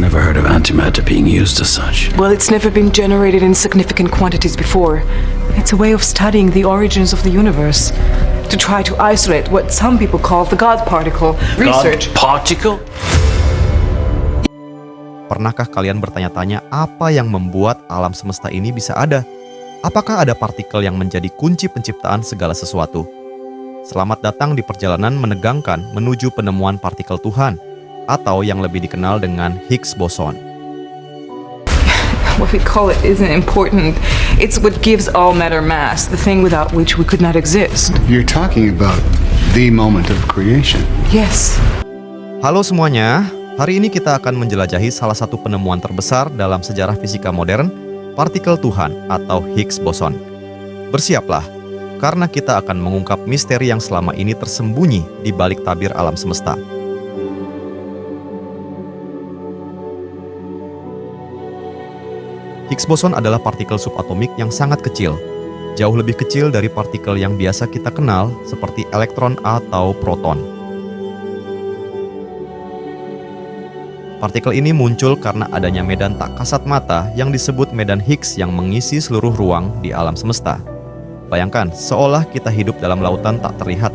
never heard of antimatter being used as such. Well, it's never been generated in significant quantities before. It's a way of studying the origins of the universe. To try to isolate what some people call the God particle. Research. God particle? Pernahkah kalian bertanya-tanya apa yang membuat alam semesta ini bisa ada? Apakah ada partikel yang menjadi kunci penciptaan segala sesuatu? Selamat datang di perjalanan menegangkan menuju penemuan partikel Tuhan, atau yang lebih dikenal dengan Higgs boson. What we call it isn't important. It's what gives all matter mass, the thing without which we could not exist. You're talking about the moment of creation. Yes. Halo semuanya, hari ini kita akan menjelajahi salah satu penemuan terbesar dalam sejarah fisika modern, partikel Tuhan atau Higgs boson. Bersiaplah, karena kita akan mengungkap misteri yang selama ini tersembunyi di balik tabir alam semesta. Higgs boson adalah partikel subatomik yang sangat kecil, jauh lebih kecil dari partikel yang biasa kita kenal seperti elektron atau proton. Partikel ini muncul karena adanya medan tak kasat mata yang disebut medan Higgs yang mengisi seluruh ruang di alam semesta. Bayangkan, seolah kita hidup dalam lautan tak terlihat.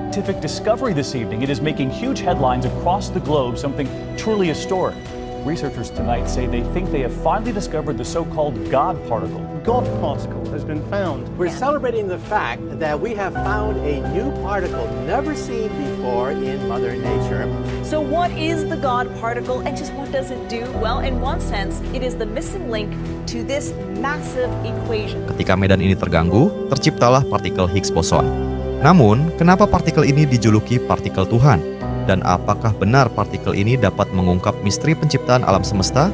Scientific discovery this evening. It is making huge headlines across the globe, something truly historic. Researchers tonight say they think they have finally discovered the so-called God particle. God particle has been found. We're celebrating the fact that we have found a new particle never seen before in Mother Nature. So what is the God particle and just what does it do? Well, in one sense, it is the missing link to this massive equation. Ketika medan ini terganggu, terciptalah partikel Higgs boson. Namun, kenapa partikel ini dijuluki partikel Tuhan? Dan apakah benar partikel ini dapat mengungkap misteri penciptaan alam semesta?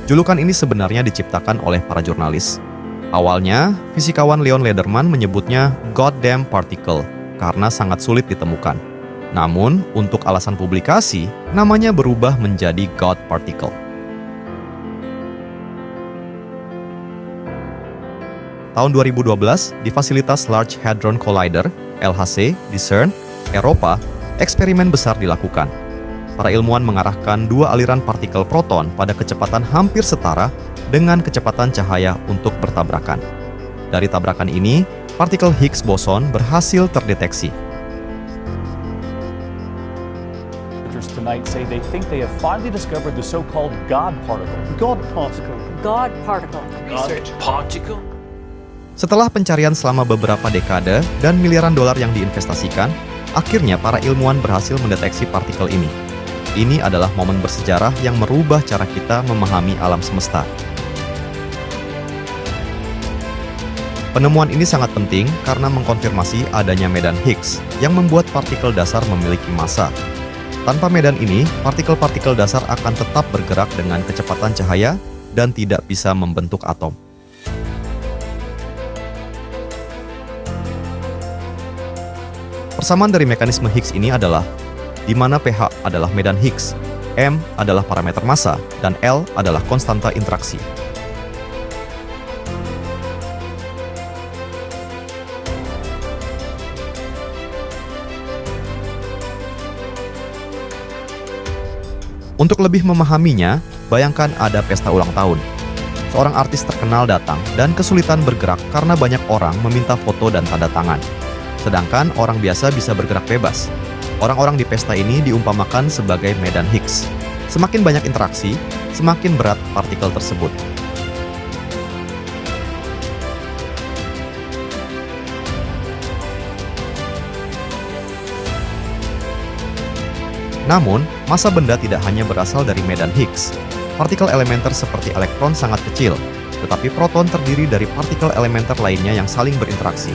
Julukan ini sebenarnya diciptakan oleh para jurnalis. Awalnya, fisikawan Leon Lederman menyebutnya goddamn particle karena sangat sulit ditemukan. Namun, untuk alasan publikasi, namanya berubah menjadi God particle. Tahun 2012, di fasilitas Large Hadron Collider, LHC, di CERN, Eropa, eksperimen besar dilakukan. Para ilmuwan mengarahkan dua aliran partikel proton pada kecepatan hampir setara dengan kecepatan cahaya untuk bertabrakan. Dari tabrakan ini, partikel Higgs boson berhasil terdeteksi. Researchers tonight say they think they have finally discovered the so-called God particle. God particle. God particle. God particle? Setelah pencarian selama beberapa dekade dan miliaran dolar yang diinvestasikan, akhirnya para ilmuwan berhasil mendeteksi partikel ini. Ini adalah momen bersejarah yang merubah cara kita memahami alam semesta. Penemuan ini sangat penting karena mengkonfirmasi adanya medan Higgs yang membuat partikel dasar memiliki massa. Tanpa medan ini, partikel-partikel dasar akan tetap bergerak dengan kecepatan cahaya dan tidak bisa membentuk atom. Persamaan dari mekanisme Higgs ini adalah di mana pH adalah medan Higgs, M adalah parameter massa, dan L adalah konstanta interaksi. Untuk lebih memahaminya, bayangkan ada pesta ulang tahun. Seorang artis terkenal datang dan kesulitan bergerak karena banyak orang meminta foto dan tanda tangan. Sedangkan orang biasa bisa bergerak bebas. Orang-orang di pesta ini diumpamakan sebagai medan Higgs. Semakin banyak interaksi, semakin berat partikel tersebut. Namun, massa benda tidak hanya berasal dari medan Higgs. Partikel elementer seperti elektron sangat kecil, tetapi proton terdiri dari partikel elementer lainnya yang saling berinteraksi.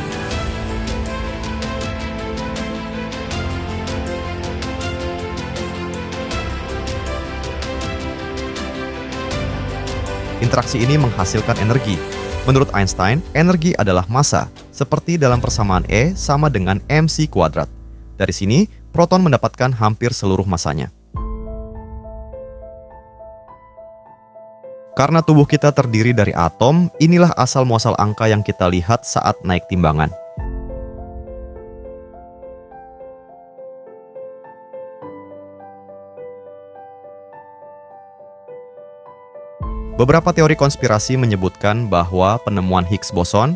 Interaksi ini menghasilkan energi. Menurut Einstein, energi adalah massa, seperti dalam persamaan E sama dengan mc². Dari sini, proton mendapatkan hampir seluruh massanya. Karena tubuh kita terdiri dari atom, inilah asal-muasal angka yang kita lihat saat naik timbangan. Beberapa teori konspirasi menyebutkan bahwa penemuan Higgs boson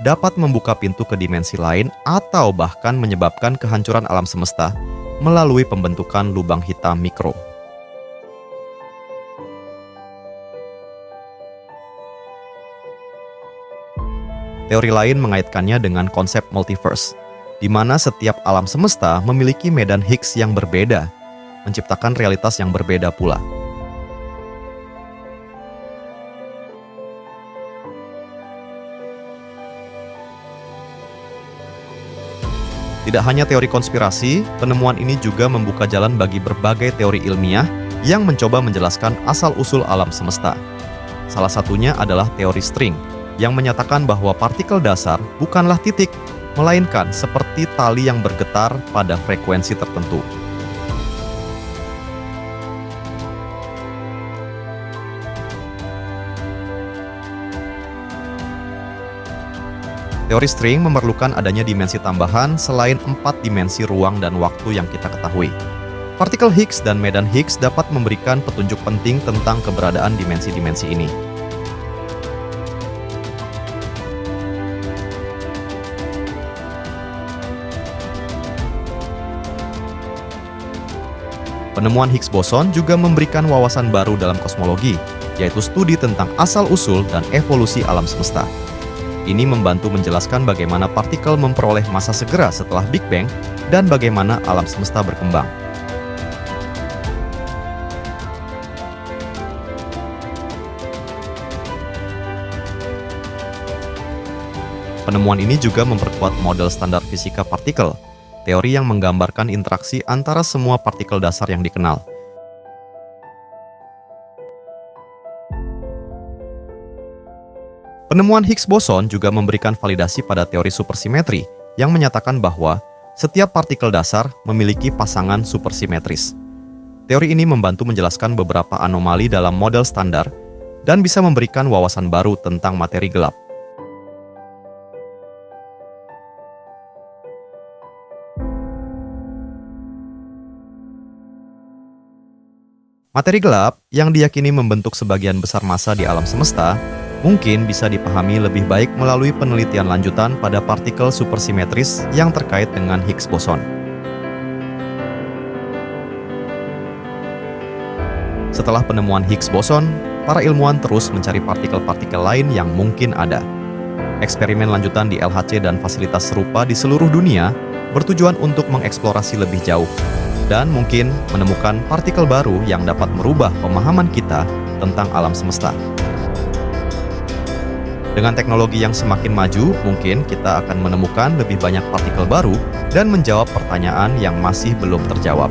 dapat membuka pintu ke dimensi lain atau bahkan menyebabkan kehancuran alam semesta melalui pembentukan lubang hitam mikro. Teori lain mengaitkannya dengan konsep multiverse, di mana setiap alam semesta memiliki medan Higgs yang berbeda, menciptakan realitas yang berbeda pula. Tidak hanya teori konspirasi, penemuan ini juga membuka jalan bagi berbagai teori ilmiah yang mencoba menjelaskan asal-usul alam semesta. Salah satunya adalah teori string, yang menyatakan bahwa partikel dasar bukanlah titik, melainkan seperti tali yang bergetar pada frekuensi tertentu. Teori string memerlukan adanya dimensi tambahan selain 4 dimensi ruang dan waktu yang kita ketahui. Partikel Higgs dan medan Higgs dapat memberikan petunjuk penting tentang keberadaan dimensi-dimensi ini. Penemuan Higgs boson juga memberikan wawasan baru dalam kosmologi, yaitu studi tentang asal-usul dan evolusi alam semesta. Ini membantu menjelaskan bagaimana partikel memperoleh massa segera setelah Big Bang dan bagaimana alam semesta berkembang. Penemuan ini juga memperkuat model standar fisika partikel, teori yang menggambarkan interaksi antara semua partikel dasar yang dikenal. Penemuan Higgs boson juga memberikan validasi pada teori supersimetri yang menyatakan bahwa setiap partikel dasar memiliki pasangan supersimetris. Teori ini membantu menjelaskan beberapa anomali dalam model standar dan bisa memberikan wawasan baru tentang materi gelap. Materi gelap yang diyakini membentuk sebagian besar massa di alam semesta mungkin bisa dipahami lebih baik melalui penelitian lanjutan pada partikel supersimetris yang terkait dengan Higgs boson. Setelah penemuan Higgs boson, para ilmuwan terus mencari partikel-partikel lain yang mungkin ada. Eksperimen lanjutan di LHC dan fasilitas serupa di seluruh dunia bertujuan untuk mengeksplorasi lebih jauh dan mungkin menemukan partikel baru yang dapat merubah pemahaman kita tentang alam semesta. Dengan teknologi yang semakin maju, mungkin kita akan menemukan lebih banyak partikel baru dan menjawab pertanyaan yang masih belum terjawab.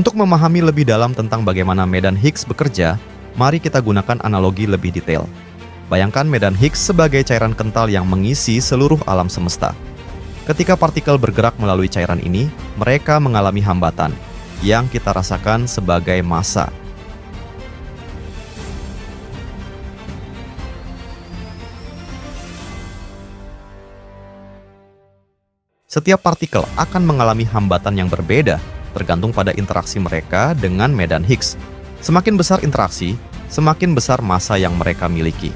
Untuk memahami lebih dalam tentang bagaimana medan Higgs bekerja, mari kita gunakan analogi lebih detail. Bayangkan medan Higgs sebagai cairan kental yang mengisi seluruh alam semesta. Ketika partikel bergerak melalui cairan ini, mereka mengalami hambatan, yang kita rasakan sebagai massa. Setiap partikel akan mengalami hambatan yang berbeda, tergantung pada interaksi mereka dengan medan Higgs. Semakin besar interaksi, semakin besar massa yang mereka miliki.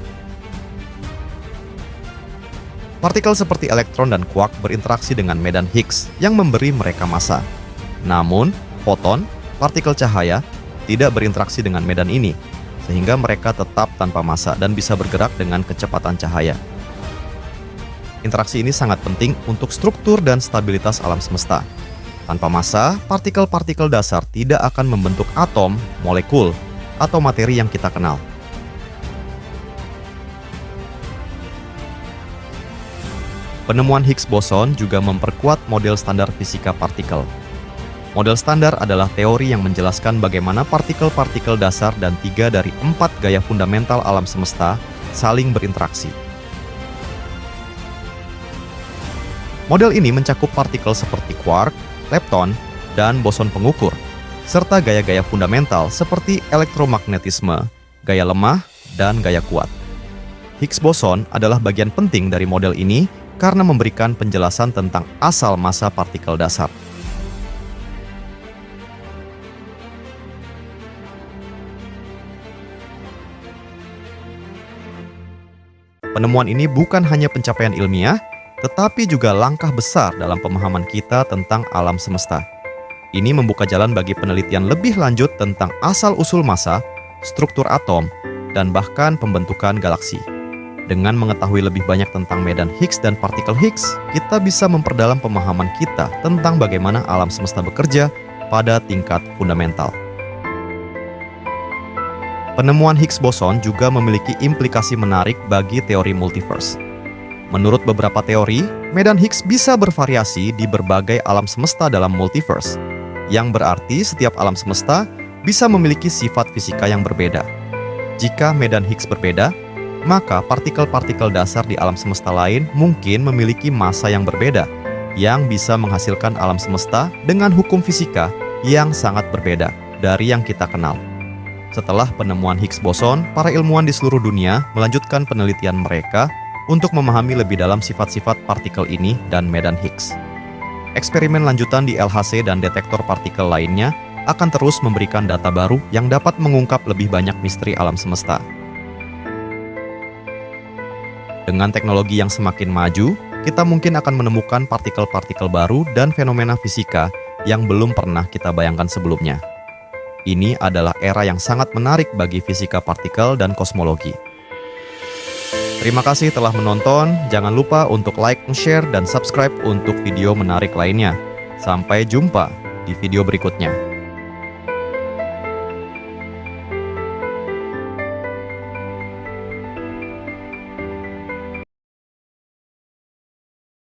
Partikel seperti elektron dan quark berinteraksi dengan medan Higgs yang memberi mereka massa. Namun, foton, partikel cahaya, tidak berinteraksi dengan medan ini, sehingga mereka tetap tanpa massa dan bisa bergerak dengan kecepatan cahaya. Interaksi ini sangat penting untuk struktur dan stabilitas alam semesta. Tanpa massa, partikel-partikel dasar tidak akan membentuk atom, molekul, atau materi yang kita kenal. Penemuan Higgs boson juga memperkuat model standar fisika partikel. Model standar adalah teori yang menjelaskan bagaimana partikel-partikel dasar dan 3 dari 4 gaya fundamental alam semesta saling berinteraksi. Model ini mencakup partikel seperti quark, lepton, dan boson pengukur, serta gaya-gaya fundamental seperti elektromagnetisme, gaya lemah, dan gaya kuat. Higgs boson adalah bagian penting dari model ini karena memberikan penjelasan tentang asal massa partikel dasar. Penemuan ini bukan hanya pencapaian ilmiah, tetapi juga langkah besar dalam pemahaman kita tentang alam semesta. Ini membuka jalan bagi penelitian lebih lanjut tentang asal-usul massa, struktur atom, dan bahkan pembentukan galaksi. Dengan mengetahui lebih banyak tentang medan Higgs dan partikel Higgs, kita bisa memperdalam pemahaman kita tentang bagaimana alam semesta bekerja pada tingkat fundamental. Penemuan Higgs boson juga memiliki implikasi menarik bagi teori multiverse. Menurut beberapa teori, medan Higgs bisa bervariasi di berbagai alam semesta dalam multiverse, yang berarti setiap alam semesta bisa memiliki sifat fisika yang berbeda. Jika medan Higgs berbeda, maka partikel-partikel dasar di alam semesta lain mungkin memiliki massa yang berbeda, yang bisa menghasilkan alam semesta dengan hukum fisika yang sangat berbeda dari yang kita kenal. Setelah penemuan Higgs boson, para ilmuwan di seluruh dunia melanjutkan penelitian mereka untuk memahami lebih dalam sifat-sifat partikel ini dan medan Higgs. Eksperimen lanjutan di LHC dan detektor partikel lainnya akan terus memberikan data baru yang dapat mengungkap lebih banyak misteri alam semesta. Dengan teknologi yang semakin maju, kita mungkin akan menemukan partikel-partikel baru dan fenomena fisika yang belum pernah kita bayangkan sebelumnya. Ini adalah era yang sangat menarik bagi fisika partikel dan kosmologi. Terima kasih telah menonton. Jangan lupa untuk like, share, dan subscribe untuk video menarik lainnya. Sampai jumpa di video berikutnya.